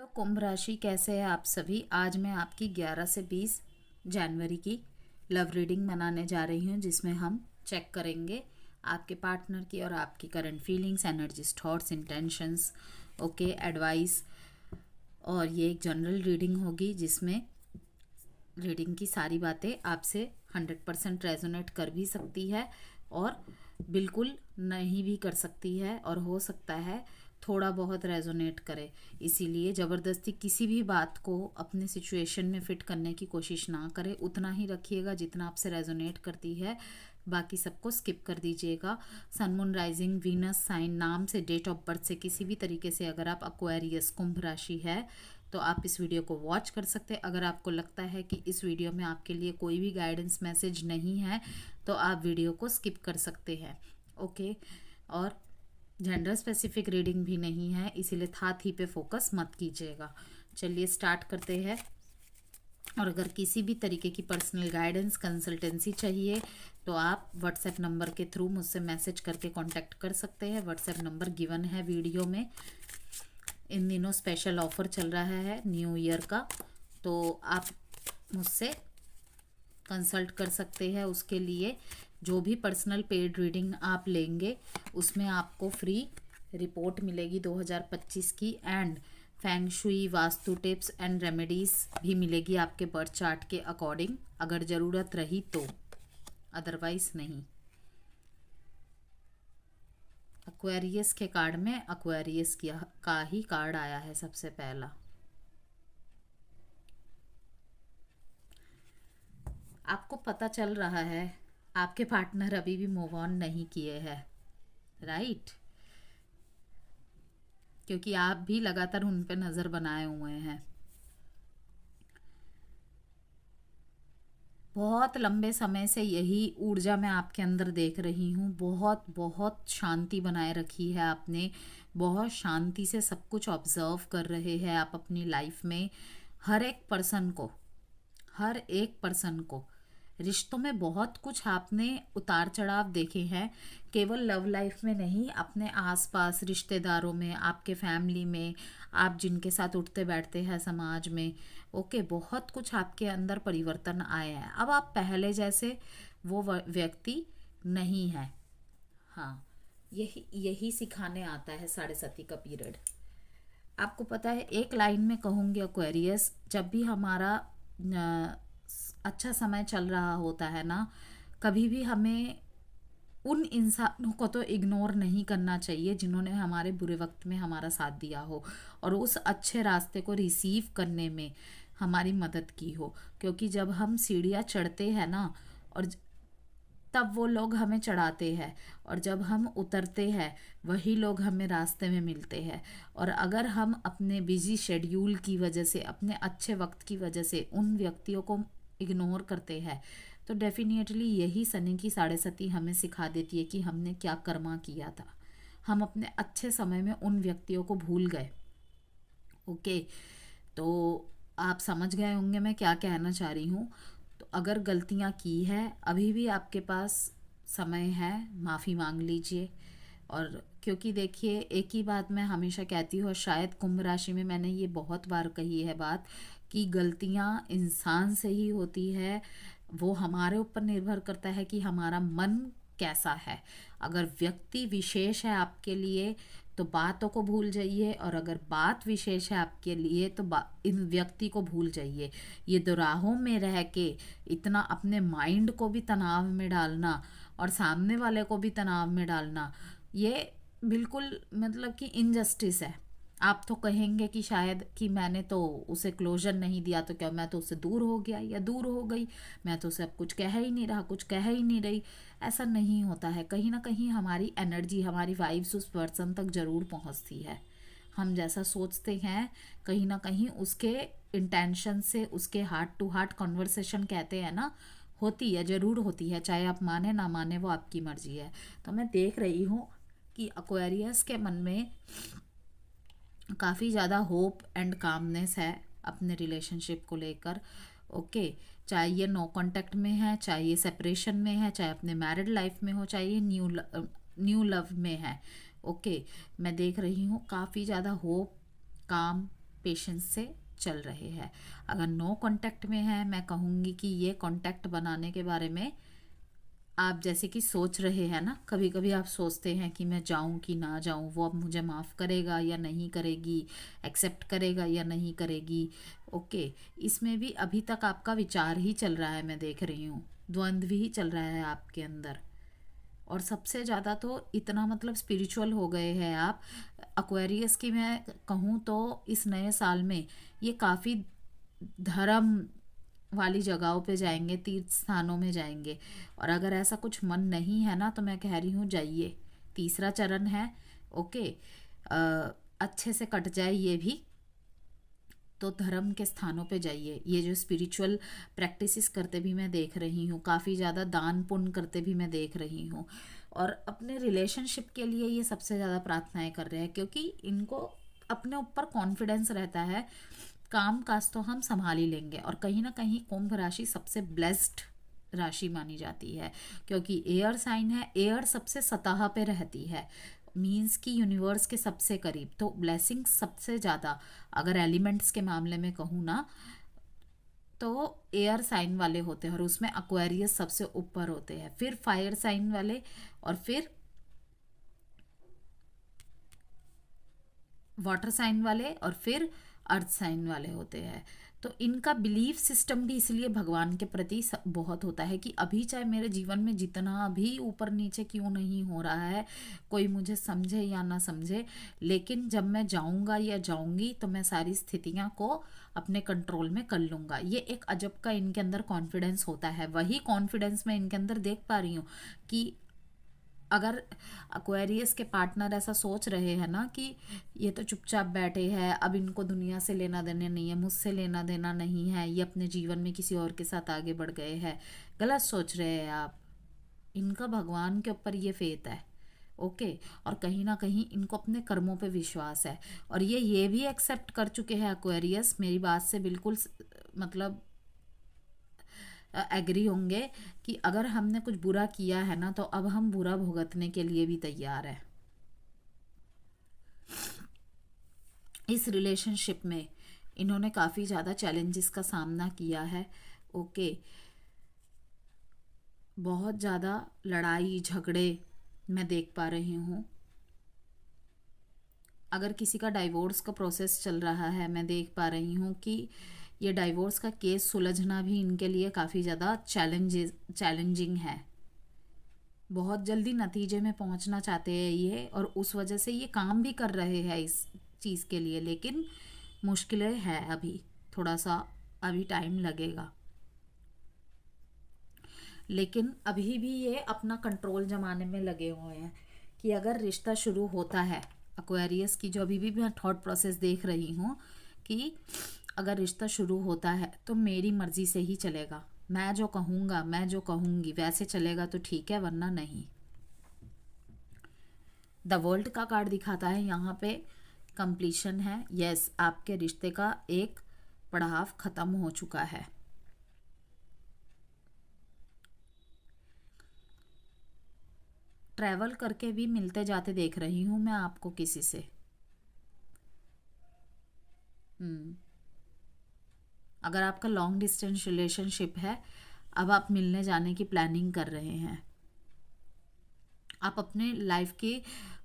Hello कुंभ राशि, कैसे हैं आप सभी। आज मैं आपकी 11 से 20 जनवरी की लव रीडिंग बनाने जा रही हूं, जिसमें हम चेक करेंगे आपके पार्टनर की और आपकी current feelings, energies, thoughts, intentions, okay, advice. और ये एक जनरल रीडिंग होगी जिसमें रीडिंग की सारी बातें आपसे 100% रेजोनेट कर भी सकती है और बिल्कुल नहीं भी कर सकती है, और हो सकता है थोड़ा बहुत रेजोनेट करे। इसीलिए ज़बरदस्ती किसी भी बात को अपने सिचुएशन में फिट करने की कोशिश ना करें। उतना ही रखिएगा जितना आपसे रेजोनेट करती है, बाकी सबको स्किप कर दीजिएगा। सन, मून, राइजिंग, वीनस साइन, नाम से, डेट ऑफ बर्थ से किसी भी तरीके से अगर आप एक्वेरियस कुंभ राशि है तो आप इस वीडियो को वॉच कर सकते हैं। अगर आपको लगता है कि इस वीडियो में आपके लिए कोई भी गाइडेंस मैसेज नहीं है तो आप वीडियो को स्किप कर सकते हैं, ओके। और जेंडर स्पेसिफिक रीडिंग भी नहीं है, इसीलिए था थी पे फोकस मत कीजिएगा। चलिए स्टार्ट करते हैं। और अगर किसी भी तरीके की पर्सनल गाइडेंस, कंसल्टेंसी चाहिए तो आप व्हाट्सएप नंबर के थ्रू मुझसे मैसेज करके कांटेक्ट कर सकते हैं। व्हाट्सएप नंबर गिवन है वीडियो में। इन दिनों स्पेशल ऑफर चल रहा है न्यू ईयर का, तो आप मुझसे कंसल्ट कर सकते हैं। उसके लिए जो भी पर्सनल पेड रीडिंग आप लेंगे उसमें आपको फ्री रिपोर्ट मिलेगी 2025 की, and feng shui, vastu tips and remedies भी मिलेगी आपके बर्थ चार्ट के अकॉर्डिंग, अगर ज़रूरत रही तो, अदरवाइज नहीं। एक्वेरियस के कार्ड में एक्वेरियस का ही कार्ड आया है सबसे पहला। आपको पता चल रहा है आपके पार्टनर अभी भी मूव ऑन नहीं किए हैं, राइट? क्योंकि आप भी लगातार उन पे नज़र बनाए हुए हैं। बहुत लंबे समय से यही ऊर्जा मैं आपके अंदर देख रही हूँ। बहुत बहुत शांति बनाए रखी है आपने, बहुत शांति से सब कुछ ऑब्जर्व कर रहे हैं आप अपनी लाइफ में। हर एक पर्सन को, हर एक पर्सन को रिश्तों में बहुत कुछ आपने उतार चढ़ाव देखे हैं, केवल लव लाइफ में नहीं, अपने आसपास रिश्तेदारों में, आपके फैमिली में, आप जिनके साथ उठते बैठते हैं समाज में, ओके। बहुत कुछ आपके अंदर परिवर्तन आया है। अब आप पहले जैसे वो व्यक्ति नहीं है। हाँ, यही यही सिखाने आता है साढ़े सती का पीरियड। आपको पता है, एक लाइन में कहूँगी एक्वेरियस, जब भी हमारा अच्छा समय चल रहा होता है ना, कभी भी हमें उन इंसानों को तो इग्नोर नहीं करना चाहिए जिन्होंने हमारे बुरे वक्त में हमारा साथ दिया हो और उस अच्छे रास्ते को रिसीव करने में हमारी मदद की हो। क्योंकि जब हम सीढ़ियाँ चढ़ते हैं ना, और तब वो लोग हमें चढ़ाते हैं, और जब हम उतरते हैं वही लोग हमें रास्ते में मिलते हैं। और अगर हम अपने बिजी शेड्यूल की वजह से, अपने अच्छे वक्त की वजह से उन व्यक्तियों को इग्नोर करते हैं तो डेफिनेटली यही शनि की साढ़े सती हमें सिखा देती है कि हमने क्या कर्मा किया था। हम अपने अच्छे समय में उन व्यक्तियों को भूल गए, ओके। तो आप समझ गए होंगे मैं क्या कहना चाह रही हूँ। तो अगर गलतियाँ की है, अभी भी आपके पास समय है, माफ़ी मांग लीजिए। और क्योंकि देखिए, एक ही बात मैं हमेशा कहती हूँ, और शायद कुंभ राशि में मैंने ये बहुत बार कही है बात, कि गलतियाँ इंसान से ही होती है। वो हमारे ऊपर निर्भर करता है कि हमारा मन कैसा है। अगर व्यक्ति विशेष है आपके लिए तो बातों को भूल जाइए, और अगर बात विशेष है आपके लिए तो इन व्यक्ति को भूल जाइए। ये दोराहों में रह के इतना अपने माइंड को भी तनाव में डालना और सामने वाले को भी तनाव में डालना, ये बिल्कुल मतलब कि इनजस्टिस है। आप तो कहेंगे कि शायद कि मैंने तो उसे क्लोजर नहीं दिया, तो क्या मैं तो उससे दूर हो गया या दूर हो गई, मैं तो उसे अब कुछ कह ही नहीं रहा, कुछ कह ही नहीं रही। ऐसा नहीं होता है। कहीं ना कहीं हमारी एनर्जी, हमारी वाइब्स उस पर्सन तक ज़रूर पहुंचती है। हम जैसा सोचते हैं, कहीं ना कहीं उसके इंटेंशन से, उसके हार्ट टू हार्ट कॉन्वर्सेशन कहते हैं ना, होती है, ज़रूर होती है। चाहे आप माने ना माने, वो आपकी मर्जी है। तो मैं देख रही हूँ कि एक्वेरियस के मन में काफ़ी ज़्यादा होप एंड कामनेस है अपने रिलेशनशिप को लेकर, ओके। चाहे ये नो कांटेक्ट में है, चाहे ये सेपरेशन में है, चाहे अपने मैरिड लाइफ में हो, चाहे ये न्यू लव में है, ओके। मैं देख रही हूँ काफ़ी ज़्यादा होप, काम, पेशेंस से चल रहे हैं। अगर नो कांटेक्ट में है, मैं कहूँगी कि ये कांटेक्ट बनाने के बारे में आप जैसे कि सोच रहे हैं ना, कभी कभी आप सोचते हैं कि मैं जाऊं कि ना जाऊं, वो अब मुझे माफ़ करेगा या नहीं करेगी, एक्सेप्ट करेगा या नहीं करेगी। ओके, इसमें भी अभी तक आपका विचार ही चल रहा है, मैं देख रही हूँ द्वंद्व ही चल रहा है आपके अंदर। और सबसे ज़्यादा तो इतना मतलब स्पिरिचुअल हो गए हैं आप। एक्वेरियस की मैं कहूँ तो इस नए साल में ये काफ़ी धर्म वाली जगहों पे जाएंगे, तीर्थ स्थानों में जाएंगे। और अगर ऐसा कुछ मन नहीं है ना, तो मैं कह रही हूँ जाइए, तीसरा चरण है। ओके, अच्छे से कट जाए ये भी, तो धर्म के स्थानों पे जाइए। ये जो स्पिरिचुअल प्रैक्टिसेस करते भी मैं देख रही हूँ, काफ़ी ज़्यादा दान पुण्य करते भी मैं देख रही हूँ। और अपने रिलेशनशिप के लिए ये सबसे ज़्यादा प्रार्थनाएं कर रहे हैं, क्योंकि इनको अपने ऊपर कॉन्फिडेंस रहता है। काम काज तो हम संभाल ही लेंगे। और कहीं ना कहीं कुंभ राशि सबसे ब्लेस्ड राशि मानी जाती है, क्योंकि एयर साइन है, एयर सबसे सतह पे रहती है, मीन्स कि यूनिवर्स के सबसे करीब, तो ब्लेसिंग सबसे ज़्यादा अगर एलिमेंट्स के मामले में कहूँ ना, तो एयर साइन वाले होते हैं, और उसमें एक्वेरियस सबसे ऊपर होते हैं, फिर फायर साइन वाले, और फिर वाटर साइन वाले, और फिर अर्थ साइन वाले होते हैं। तो इनका बिलीफ सिस्टम भी इसलिए भगवान के प्रति बहुत होता है कि अभी चाहे मेरे जीवन में जितना भी ऊपर नीचे क्यों नहीं हो रहा है, कोई मुझे समझे या ना समझे, लेकिन जब मैं जाऊंगा या जाऊंगी तो मैं सारी स्थितियां को अपने कंट्रोल में कर लूंगा। ये एक अजब का इनके अंदर कॉन्फिडेंस होता है। वही कॉन्फिडेंस मैं इनके अंदर देख पा रही हूँ कि अगर एक्वेरियस के पार्टनर ऐसा सोच रहे हैं ना कि ये तो चुपचाप बैठे हैं, अब इनको दुनिया से लेना देना नहीं है, मुझसे लेना देना नहीं है, ये अपने जीवन में किसी और के साथ आगे बढ़ गए हैं, गलत सोच रहे हैं आप। इनका भगवान के ऊपर ये फेथ है। ओके, और कहीं ना कहीं इनको अपने कर्मों पे विश्वास है, और ये भी एक्सेप्ट कर चुके हैं एक्वेरियस, मेरी बात से बिल्कुल मतलब एग्री होंगे कि अगर हमने कुछ बुरा किया है ना, तो अब हम बुरा भुगतने के लिए भी तैयार है। इस रिलेशनशिप में इन्होंने काफ़ी ज़्यादा चैलेंजेस का सामना किया है। ओके, बहुत ज़्यादा लड़ाई झगड़े मैं देख पा रही हूँ। अगर किसी का डाइवोर्स का प्रोसेस चल रहा है, मैं देख पा रही हूँ कि ये डाइवोर्स का केस सुलझना भी इनके लिए काफ़ी ज़्यादा चैलेंजिंग है। बहुत जल्दी नतीजे में पहुंचना चाहते हैं ये, और उस वजह से ये काम भी कर रहे हैं इस चीज़ के लिए, लेकिन मुश्किलें हैं अभी, थोड़ा सा अभी टाइम लगेगा। लेकिन अभी भी ये अपना कंट्रोल जमाने में लगे हुए हैं कि अगर रिश्ता शुरू होता है, एक्वेरियस की जो अभी भी मैं थॉट प्रोसेस देख रही हूँ कि अगर रिश्ता शुरू होता है तो मेरी मर्जी से ही चलेगा, मैं जो कहूँगा, मैं जो कहूँगी वैसे चलेगा तो ठीक है, वरना नहीं। द वर्ल्ड का कार्ड दिखाता है यहाँ पे कंप्लीशन है। यस, आपके रिश्ते का एक पड़ाव खत्म हो चुका है। ट्रैवल करके भी मिलते जाते देख रही हूँ मैं आपको किसी से। अगर आपका लॉन्ग डिस्टेंस रिलेशनशिप है, अब आप मिलने जाने की प्लानिंग कर रहे हैं। आप अपने लाइफ के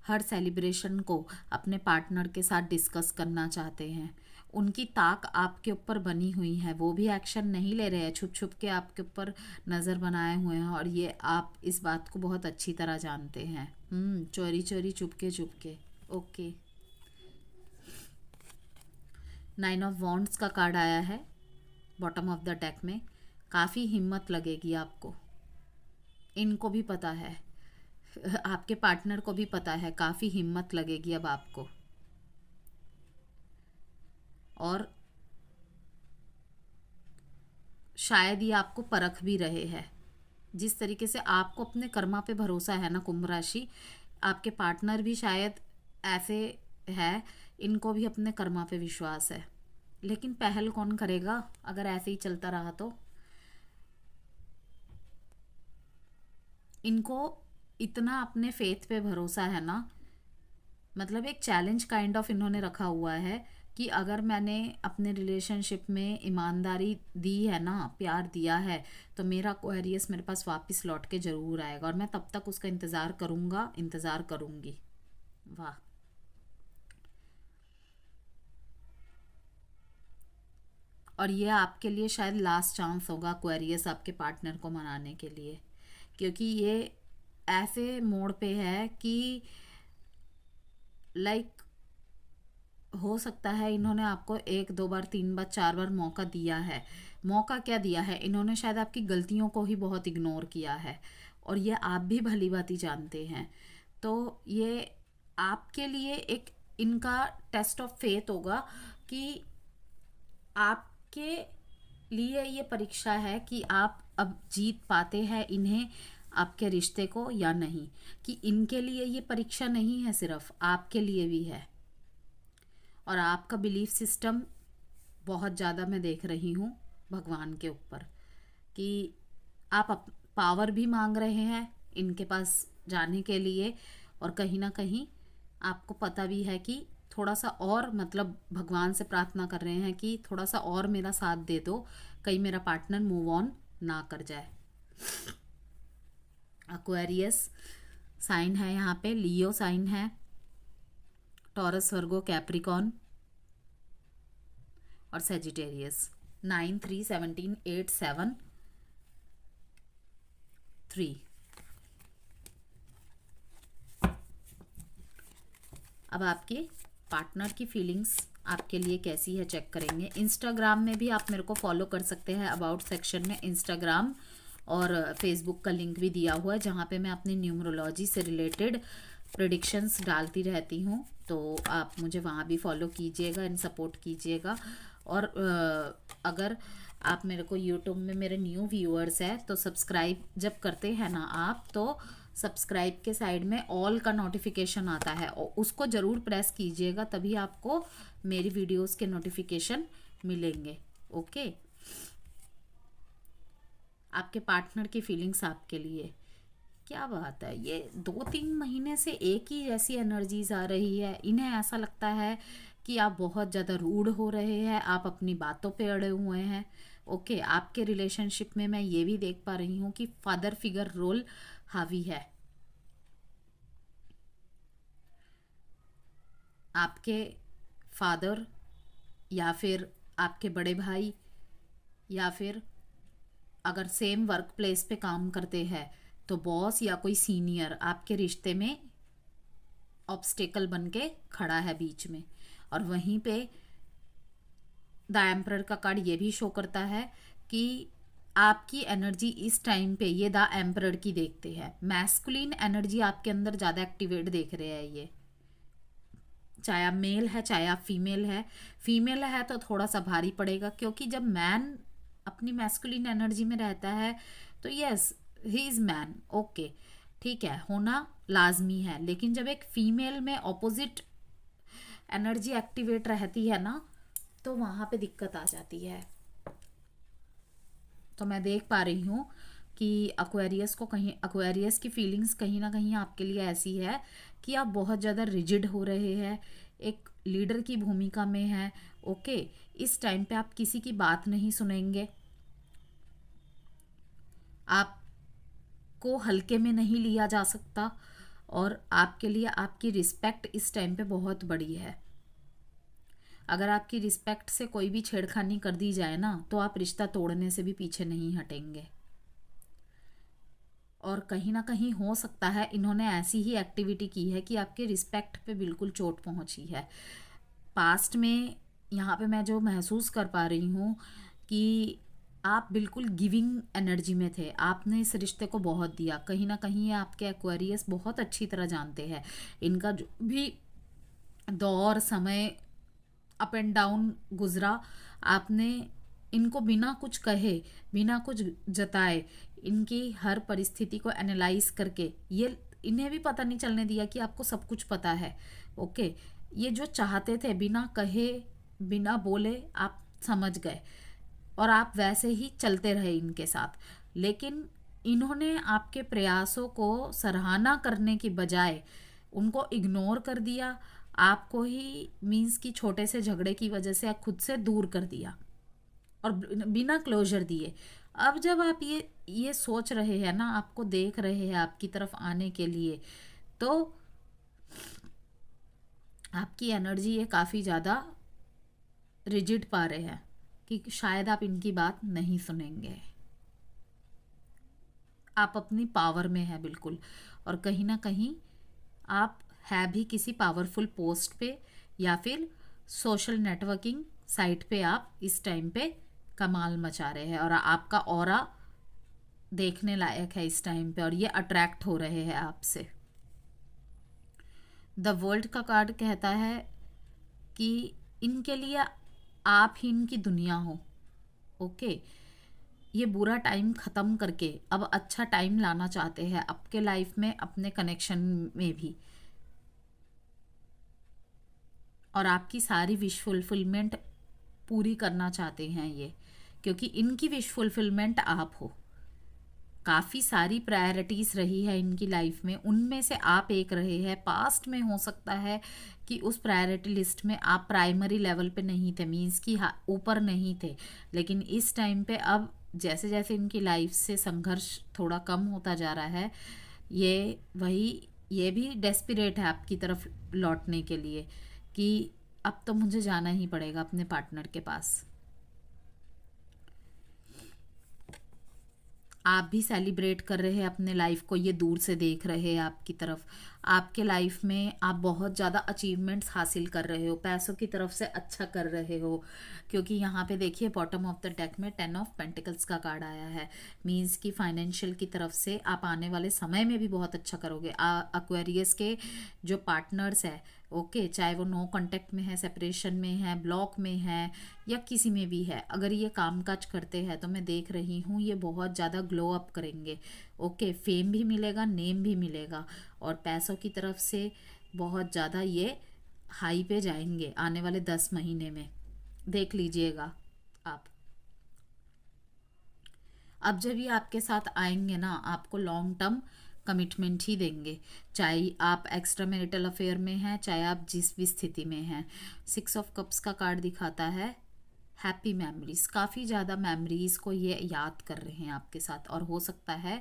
हर सेलिब्रेशन को अपने पार्टनर के साथ डिस्कस करना चाहते हैं। उनकी ताक आपके ऊपर बनी हुई है, वो भी एक्शन नहीं ले रहे हैं, छुप छुप के आपके ऊपर नज़र बनाए हुए हैं, और ये आप इस बात को बहुत अच्छी तरह जानते हैं। चोरी चोरी Chupke Chupke. Okay, 9 of wands का कार्ड आया है बॉटम ऑफ द डेक में। काफ़ी हिम्मत लगेगी आपको, इनको भी पता है, आपके पार्टनर को भी पता है, काफ़ी हिम्मत लगेगी अब आपको। और शायद ये आपको परख भी रहे हैं। जिस तरीके से आपको अपने कर्मा पे भरोसा है ना कुंभ राशि, आपके पार्टनर भी शायद ऐसे है, इनको भी अपने कर्मा पे विश्वास है। लेकिन पहल कौन करेगा अगर ऐसे ही चलता रहा तो? इनको इतना अपने फेथ पे भरोसा है ना, मतलब एक चैलेंज काइंड ऑफ इन्होंने रखा हुआ है कि अगर मैंने अपने रिलेशनशिप में ईमानदारी दी है ना, प्यार दिया है, तो मेरा एक्वेरियस मेरे पास वापस लौट के ज़रूर आएगा और मैं तब तक उसका इंतज़ार करूँगा, इंतज़ार करूँगी। वाह। और ये आपके लिए शायद लास्ट चांस होगा एक्वेरियस आपके पार्टनर को मनाने के लिए, क्योंकि ये ऐसे मोड़ पे है कि लाइक हो सकता है इन्होंने आपको एक दो बार तीन बार चार बार मौका दिया है। मौका क्या दिया है, इन्होंने शायद आपकी गलतियों को ही बहुत इग्नोर किया है और ये आप भी भली भांति जानते हैं। तो ये आपके लिए एक इनका टेस्ट ऑफ फेथ होगा कि आपके लिए ये परीक्षा है कि आप अब जीत पाते हैं इन्हें, आपके रिश्ते को, या नहीं। कि इनके लिए ये परीक्षा नहीं है, सिर्फ आपके लिए भी है। और आपका बिलीफ सिस्टम बहुत ज़्यादा मैं देख रही हूँ भगवान के ऊपर, कि आप पावर भी मांग रहे हैं इनके पास जाने के लिए, और कहीं ना कहीं आपको पता भी है कि थोड़ा सा और, मतलब भगवान से प्रार्थना कर रहे हैं कि थोड़ा सा और मेरा साथ दे दो, कहीं मेरा पार्टनर मूव ऑन ना कर जाए। एक्वेरियस साइन है यहाँ पे, लियो साइन है, टॉरस, वर्गो, कैप्रिकॉन और सेजिटेरियस। 9 3 17 8 7 3। अब आपके पार्टनर की फीलिंग्स आपके लिए कैसी है चेक करेंगे। इंस्टाग्राम में भी आप मेरे को फॉलो कर सकते हैं, अबाउट सेक्शन में इंस्टाग्राम और फेसबुक का लिंक भी दिया हुआ है, जहाँ पे मैं अपनी न्यूमरोलॉजी से रिलेटेड प्रेडिक्शंस डालती रहती हूँ। तो आप मुझे वहाँ भी फॉलो कीजिएगा एंड सपोर्ट कीजिएगा। और अगर आप मेरे को यूट्यूब में मेरे न्यू व्यूअर्स हैं तो सब्सक्राइब जब करते हैं ना आप, तो सब्सक्राइब के साइड में ऑल का नोटिफिकेशन आता है और उसको ज़रूर प्रेस कीजिएगा, तभी आपको मेरी वीडियोस के नोटिफिकेशन मिलेंगे। ओके। आपके पार्टनर की फीलिंग्स आपके लिए क्या बात है, ये 2-3 महीने से एक ही जैसी एनर्जीज आ रही है। इन्हें ऐसा लगता है कि आप बहुत ज़्यादा रूड हो रहे हैं, आप अपनी बातों पे अड़े हुए हैं। ओके। आपके रिलेशनशिप में मैं ये भी देख पा रही हूँ कि फादर फिगर रोल हावी है। आपके फादर या फिर आपके बड़े भाई, या फिर अगर सेम वर्क प्लेस पे काम करते हैं तो बॉस या कोई सीनियर आपके रिश्ते में ऑब्स्टेकल बन के खड़ा है बीच में। और वहीं पे द एम्परर का कार्ड ये भी शो करता है कि आपकी एनर्जी इस टाइम पे, ये द एम्परर की देखते हैं, मैस्कुलिन एनर्जी आपके अंदर ज़्यादा एक्टिवेट देख रहे हैं ये। चाहे आप मेल है चाहे आप फीमेल है, फीमेल है तो थोड़ा सा भारी पड़ेगा, क्योंकि जब मैन अपनी मैस्कुलिन एनर्जी में रहता है तो yes he is man, okay ठीक है, होना लाजमी है। लेकिन जब एक फीमेल में ऑपोजिट एनर्जी एक्टिवेट रहती है ना, तो वहाँ पे दिक्कत आ जाती है। तो मैं देख पा रही हूँ कि एक्वेरियस की फीलिंग्स कहीं ना कहीं आपके लिए ऐसी है कि आप बहुत ज़्यादा रिजिड हो रहे हैं, एक लीडर की भूमिका में है। ओके। इस टाइम पे आप किसी की बात नहीं सुनेंगे, आपको हल्के में नहीं लिया जा सकता, और आपके लिए आपकी रिस्पेक्ट इस टाइम पे बहुत बड़ी है। अगर आपकी रिस्पेक्ट से कोई भी छेड़खानी कर दी जाए ना, तो आप रिश्ता तोड़ने से भी पीछे नहीं हटेंगे। और कहीं ना कहीं हो सकता है इन्होंने ऐसी ही एक्टिविटी की है कि आपके रिस्पेक्ट पे बिल्कुल चोट पहुंची है पास्ट में। यहाँ पे मैं जो महसूस कर पा रही हूँ कि आप बिल्कुल गिविंग एनर्जी में थे, आपने इस रिश्ते को बहुत दिया। कहीं ना कहीं ये आपके एक्वेरियस बहुत अच्छी तरह जानते हैं इनका जो भी दौर समय अप एंड डाउन गुजरा, आपने इनको बिना कुछ कहे, बिना कुछ जताए, इनकी हर परिस्थिति को एनालाइज करके, ये इन्हें भी पता नहीं चलने दिया कि आपको सब कुछ पता है। ओके। ये जो चाहते थे बिना कहे बिना बोले आप समझ गए, और आप वैसे ही चलते रहे इनके साथ। लेकिन इन्होंने आपके प्रयासों को सराहना करने की बजाय उनको इग्नोर कर दिया, आपको ही मीन्स कि छोटे से झगड़े की वजह से खुद से दूर कर दिया और बिना क्लोजर दिए। अब जब आप ये सोच रहे हैं ना, आपको देख रहे हैं आपकी तरफ आने के लिए, तो आपकी एनर्जी ये काफ़ी ज़्यादा रिजिड पा रहे हैं कि शायद आप इनकी बात नहीं सुनेंगे। आप अपनी पावर में है बिल्कुल, और कहीं ना कहीं आप है भी किसी पावरफुल पोस्ट पे या फिर सोशल नेटवर्किंग साइट पे आप इस टाइम पे कमाल मचा रहे हैं, और आपका ऑरा देखने लायक है इस टाइम पे, और ये अट्रैक्ट हो रहे हैं आपसे। द वर्ल्ड का कार्ड कहता है कि इनके लिए आप ही इनकी दुनिया हो। ओके, ये बुरा टाइम ख़त्म करके अब अच्छा टाइम लाना चाहते हैं आपके लाइफ में, अपने कनेक्शन में भी, और आपकी सारी विश फुलफिलमेंट पूरी करना चाहते हैं ये, क्योंकि इनकी विश फुलफिलमेंट आप हो। काफ़ी सारी प्रायोरिटीज़ रही है इनकी लाइफ में, उनमें से आप एक रहे हैं। पास्ट में हो सकता है कि उस प्रायोरिटी लिस्ट में आप प्राइमरी लेवल पे नहीं थे, मीन्स कि ऊपर नहीं थे, लेकिन इस टाइम पे अब जैसे जैसे इनकी लाइफ से संघर्ष थोड़ा कम होता जा रहा है, ये भी डेस्परेट है आपकी तरफ लौटने के लिए कि अब तो मुझे जाना ही पड़ेगा अपने पार्टनर के पास। आप भी सेलिब्रेट कर रहे हैं अपने लाइफ को, ये दूर से देख रहे हैं आपकी तरफ। आपके लाइफ में आप बहुत ज़्यादा अचीवमेंट्स हासिल कर रहे हो, पैसों की तरफ से अच्छा कर रहे हो, क्योंकि यहाँ पे देखिए बॉटम ऑफ द डेक में 10 ऑफ पेंटिकल्स का कार्ड आया है। मीन्स कि फाइनेंशियल की तरफ से आप आने वाले समय में भी बहुत अच्छा करोगे। एक्वेरियस के जो पार्टनर्स है, ओके, चाहे वो नो कांटेक्ट में है, सेपरेशन में है, ब्लॉक में है, या किसी में भी है, अगर ये कामकाज करते हैं तो मैं देख रही हूँ ये बहुत ज़्यादा ग्लो अप करेंगे। ओके, फेम भी मिलेगा, नेम भी मिलेगा, और पैसों की तरफ से बहुत ज़्यादा ये हाई पे जाएंगे आने वाले 10 महीने में, देख लीजिएगा आप। अब जब ये आपके साथ आएंगे ना, आपको लॉन्ग टर्म कमिटमेंट ही देंगे, चाहे आप एक्स्ट्रा मैरिटल अफेयर में हैं, चाहे आप जिस भी स्थिति में हैं। 6 ऑफ कप्स का कार्ड दिखाता है हैप्पी मेमोरीज, काफ़ी ज़्यादा मेमोरीज को ये याद कर रहे हैं आपके साथ, और हो सकता है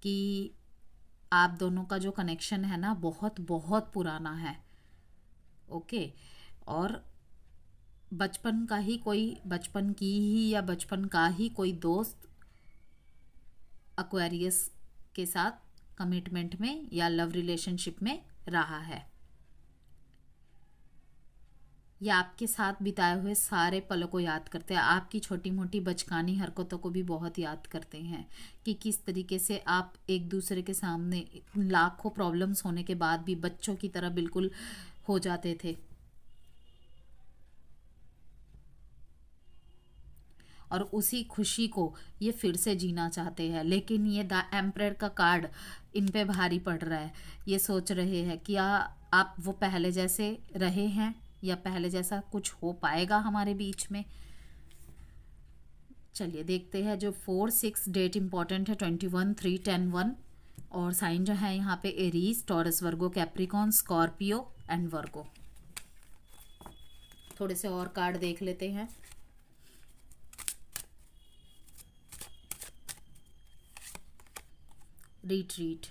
कि आप दोनों का जो कनेक्शन है ना बहुत बहुत पुराना है। ओके, और बचपन की ही या बचपन का ही कोई दोस्त एक्वेरियस के साथ कमिटमेंट में या लव रिलेशनशिप में रहा है, या आपके साथ बिताए हुए सारे पलों को याद करते हैं, आपकी छोटी मोटी बचकानी हरकतों को भी बहुत याद करते हैं कि किस तरीके से आप एक दूसरे के सामने लाखों प्रॉब्लम्स होने के बाद भी बच्चों की तरह बिल्कुल हो जाते थे, और उसी खुशी को ये फिर से जीना चाहते हैं। लेकिन ये द एम्परर का कार्ड इन पे भारी पड़ रहा है। ये सोच रहे हैं कि आप वो पहले जैसे रहे हैं या पहले जैसा कुछ हो पाएगा हमारे बीच में। चलिए देखते हैं। जो 4-6 डेट इंपॉर्टेंट है, 21, 3, 10, 1, और साइन जो है यहाँ पे Aries, taurus, Virgo, Capricorn, Scorpio and वर्गो। थोड़े से और कार्ड देख लेते हैं। रिट्रीट,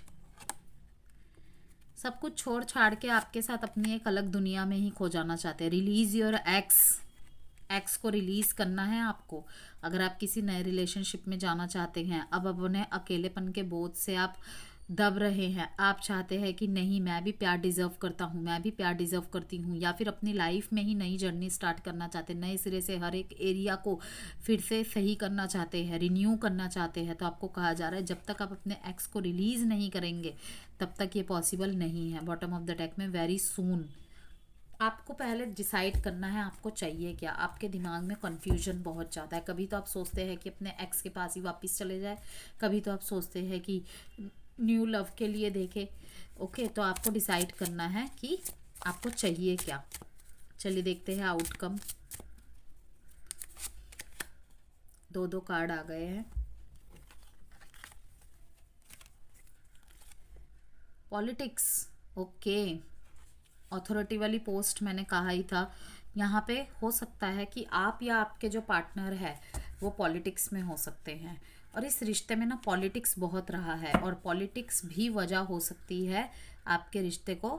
सब कुछ छोड़ छाड़ के आपके साथ अपनी एक अलग दुनिया में ही खो जाना चाहते हैं। रिलीज योर एक्स को रिलीज करना है आपको, अगर आप किसी नए रिलेशनशिप में जाना चाहते हैं। अब अपने अकेलेपन के बोझ से आप दब रहे हैं, आप चाहते हैं कि नहीं, मैं भी प्यार डिजर्व करता हूँ, मैं भी प्यार डिजर्व करती हूँ, या फिर अपनी लाइफ में ही नई जर्नी स्टार्ट करना चाहते हैं, नए सिरे से हर एक एरिया को फिर से सही करना चाहते हैं, रिन्यू करना चाहते हैं। तो आपको कहा जा रहा है जब तक आप अपने एक्स को रिलीज नहीं करेंगे तब तक ये पॉसिबल नहीं है। बॉटम ऑफ द डेक में वेरी सून। आपको पहले डिसाइड करना है आपको चाहिए क्या। आपके दिमाग में कन्फ्यूजन बहुत ज़्यादा है। कभी तो आप सोचते हैं कि अपने एक्स के पास ही वापस चले जाए, कभी तो आप सोचते हैं कि न्यू लव के लिए देखे। ओके, तो आपको डिसाइड करना है कि आपको चाहिए क्या। चलिए देखते हैं आउटकम। 2 कार्ड आ गए हैं। पॉलिटिक्स, ओके, अथॉरिटी वाली पोस्ट मैंने कहा ही था। यहाँ पे हो सकता है कि आप या आपके जो पार्टनर है वो पॉलिटिक्स में हो सकते हैं, और इस रिश्ते में ना पॉलिटिक्स बहुत रहा है, और पॉलिटिक्स भी वजह हो सकती है आपके रिश्ते को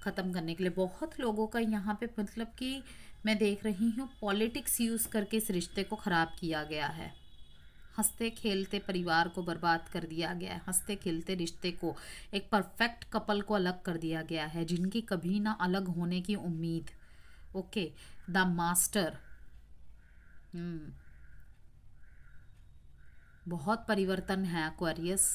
ख़त्म करने के लिए। बहुत लोगों का यहाँ पे मतलब कि मैं देख रही हूँ पॉलिटिक्स यूज़ करके इस रिश्ते को ख़राब किया गया है। हंसते खेलते परिवार को बर्बाद कर दिया गया है, हंसते खेलते रिश्ते को, एक परफेक्ट कपल को अलग कर दिया गया है जिनकी कभी ना अलग होने की उम्मीद। Okay, the master. बहुत परिवर्तन है एक्वेरियस।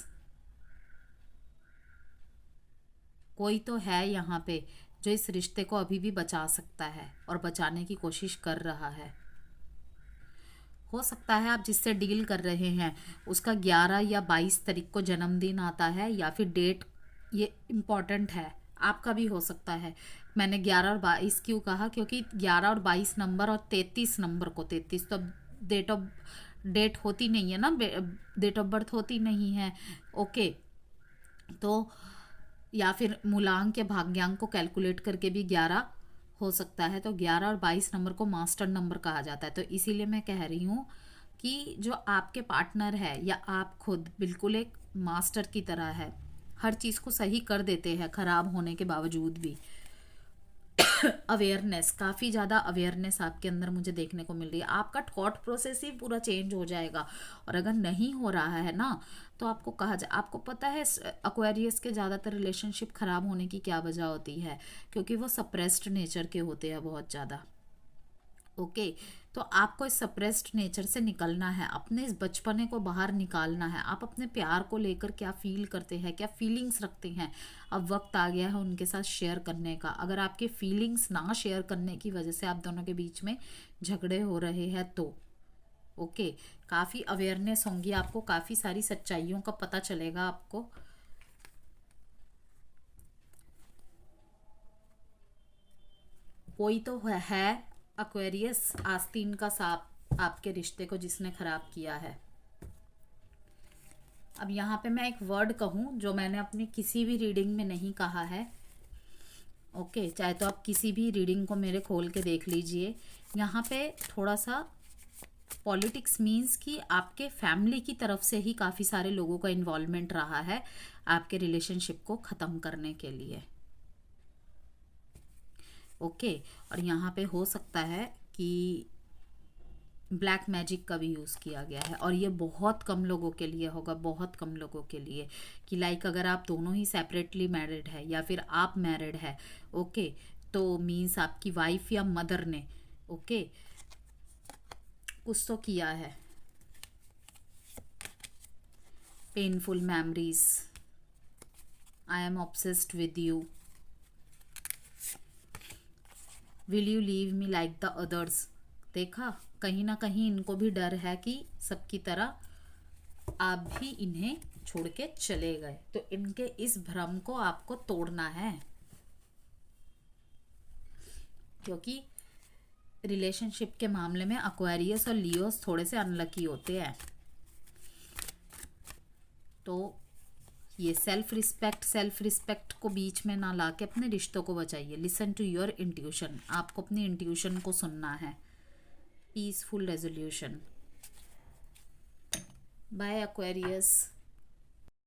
कोई तो है यहाँ पे जो इस रिश्ते को अभी भी बचा सकता है और बचाने की कोशिश कर रहा है। हो सकता है आप जिससे डील कर रहे हैं उसका 11 या 22 तारीख को जन्मदिन आता है, या फिर डेट ये इम्पॉर्टेंट है। आपका भी हो सकता है। मैंने 11 और 22 क्यों कहा, क्योंकि 11 और 22 नंबर और 33 नंबर को, 33 तो डेट होती नहीं है ना, डेट ऑफ बर्थ होती नहीं है। ओके, तो या फिर मूलांक या भाग्यांक को कैलकुलेट करके भी 11 हो सकता है। तो 11 और 22 नंबर को मास्टर नंबर कहा जाता है। तो इसीलिए मैं कह रही हूँ कि जो आपके पार्टनर है या आप खुद बिल्कुल एक मास्टर की तरह है, हर चीज़ को सही कर देते हैं खराब होने के बावजूद भी। अवेयरनेस, काफ़ी ज़्यादा अवेयरनेस आपके अंदर मुझे देखने को मिल रही है। आपका थॉट प्रोसेस ही पूरा चेंज हो जाएगा। और अगर नहीं हो रहा है ना, तो आपको कहा जाए, आपको पता है एक्वेरियस के ज़्यादातर रिलेशनशिप ख़राब होने की क्या वजह होती है, क्योंकि वो सप्रेस्ड नेचर के होते हैं बहुत ज़्यादा। ओके, तो आपको इस सप्रेस्ड नेचर से निकलना है, अपने इस बचपने को बाहर निकालना है। आप अपने प्यार को लेकर क्या फील करते हैं, क्या फीलिंग्स रखते हैं, अब वक्त आ गया है उनके साथ शेयर करने का। अगर आपके फीलिंग्स ना शेयर करने की वजह से आप दोनों के बीच में झगड़े हो रहे हैं तो ओके, काफ़ी अवेयरनेस होंगी आपको, काफ़ी सारी सच्चाइयों का पता चलेगा आपको। कोई तो है एक्वेरियस, आस्तीन का सांप आपके रिश्ते को जिसने खराब किया है। अब यहाँ पे मैं एक वर्ड कहूँ जो मैंने अपनी किसी भी रीडिंग में नहीं कहा है। ओके, चाहे तो आप किसी भी रीडिंग को मेरे खोल के देख लीजिए। यहाँ पे थोड़ा सा पॉलिटिक्स मीन्स कि आपके फैमिली की तरफ से ही काफ़ी सारे लोगों का इन्वॉल्वमेंट रहा है आपके रिलेशनशिप को ख़त्म करने के लिए। ओके, और यहाँ पे हो सकता है कि ब्लैक मैजिक का भी यूज़ किया गया है, और ये बहुत कम लोगों के लिए होगा, बहुत कम लोगों के लिए। कि लाइक अगर आप दोनों ही सेपरेटली मैरिड है या फिर आप मैरिड है, ओके, तो मीन्स आपकी वाइफ या मदर ने ओके कुछ तो किया है। Painful memories, I am obsessed with you, will you leave me like the others. देखा, कहीं ना कहीं इनको भी डर है कि सबकी तरह आप भी इन्हें छोड़ के चले गए, तो इनके इस भ्रम को आपको तोड़ना है। क्योंकि रिलेशनशिप के मामले में एक्वेरियस और लियोस थोड़े से अनलकी होते हैं। तो ये सेल्फ रिस्पेक्ट को बीच में ना लाके अपने रिश्तों को बचाइए। लिसन टू योर इंट्यूशन, आपको अपनी इंट्यूशन को सुनना है। Peaceful resolution. By Aquarius.